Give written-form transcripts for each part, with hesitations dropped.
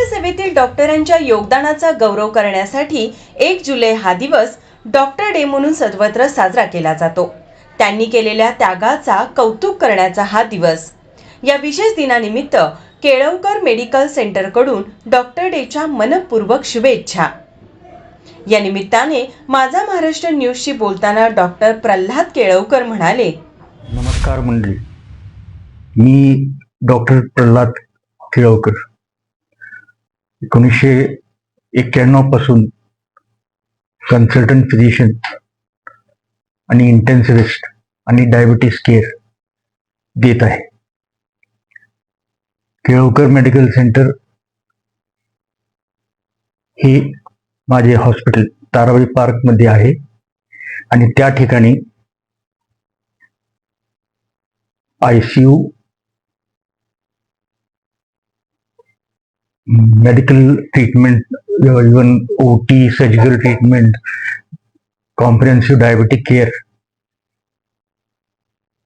समाजसेवेतील डॉक्टरांच्या योगदानाचा गौरव करण्यासाठी 1 जुलै हा दिवस डॉक्टर डे म्हणून सर्वत्र साजरा केला जातो. त्यांनी केलेल्या त्यागाचा कौतुक करण्याचा हा दिवस. या विशेष दिनानिमित्त केळवकर मेडिकल सेंटरकडून डॉक्टर डेच्या मनपूर्वक शुभेच्छा. या निमित्ताने माझा महाराष्ट्र न्यूजशी बोलताना डॉक्टर प्रल्हाद केळवकर म्हणाले, नमस्कार मंडळी, मी डॉक्टर प्रल्हाद केळवकर 1991 पासून कन्सल्टंट फिजिशियन आणि इंटेन्सिव्हिस्ट आणि डायबिटीस केअर देत आहे. केळवकर मेडिकल सेंटर हे माझे हॉस्पिटल ताराबाई पार्क मध्ये आहे आणि त्या ठिकाणी ICU, medical treatment, even OT, surgical treatment, comprehensive diabetic care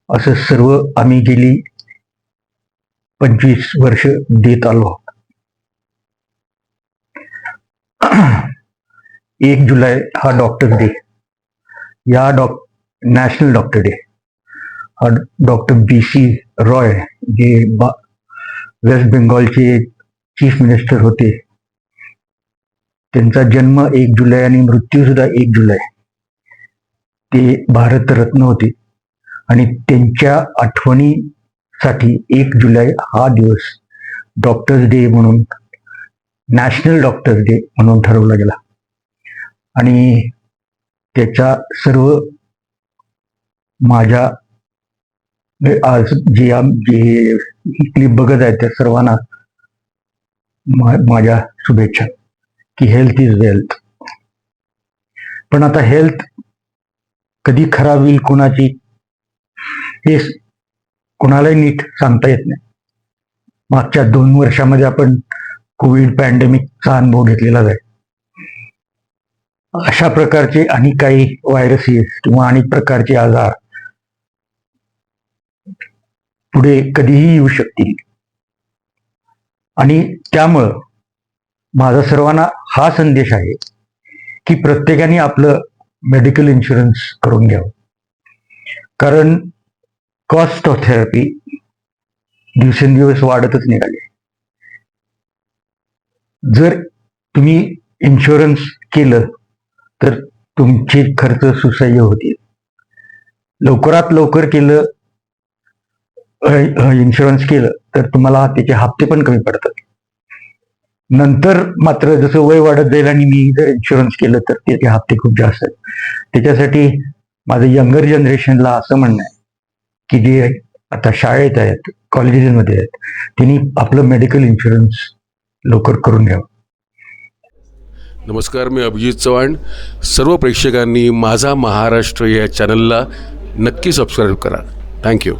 असं सर्व आम्ही गेली 25 वर्ष देत आलो. 1 जुलै हा डॉक्टर डे, या नॅशनल डॉक्टर डे हा डॉक्टर BC रॉय जे वेस्ट बेंगॉलचे चीफ मिनिस्टर होते, त्यांचा जन्म 1 जुलै आणि मृत्यू सुद्धा 1 जुलै. ते भारतरत्न होते आणि त्यांच्या आठवणीसाठी 1 जुलै हा दिवस डॉक्टर्स डे म्हणून, नॅशनल डॉक्टर्स डे म्हणून ठरवला गेला. आणि त्याच्या सर्व माझ्या आज जे ही क्लिप बघत आहेत त्या सर्वांना माझ्या शुभेच्छा की हेल्थ इज वेल्थ. पण आता हेल्थ कधी खराब होईल कोणाची हे कोणालाही नीट सांगता येत नाही. मागच्या 2 वर्षामध्ये आपण कोविड पॅन्डेमिकचा अनुभव घेतलेला आहे. अशा प्रकारचे आणि काही व्हायरसेस किंवा अनेक प्रकारचे आजार पुढे कधीही येऊ शकतील. आणि त्यामुळं माझा सर्वांना हा संदेश आहे की प्रत्येकाने आपलं मेडिकल इन्शुरन्स करून घ्यावं. कारण कॉस्ट ऑफ थेरपी दिवसेंदिवस वाढतच निघाले. जर तुम्ही इन्शुरन्स केलं तर तुमचे खर्च सुसह्य होतील. लवकरात लवकर केलं इन्शुरन्स केलं तर तुम्हाला त्याचे हप्ते पण कमी पडतात. नंतर मात्र जसं वय वाढत जाईल आणि मी जर इन्शुरन्स केलं तर त्याचे हप्ते खूप जास्त आहेत. त्याच्यासाठी माझं यंगर जनरेशनला असं म्हणणं आहे की जे आता शाळेत आहेत, कॉलेजेसमध्ये आहेत, त्यांनी आपलं मेडिकल इन्शुरन्स लवकर करून घ्यावं. नमस्कार, मी अभिजित चव्हाण. सर्व प्रेक्षकांनी माझा महाराष्ट्र या चॅनलला नक्की सबस्क्राईब करा. थँक्यू.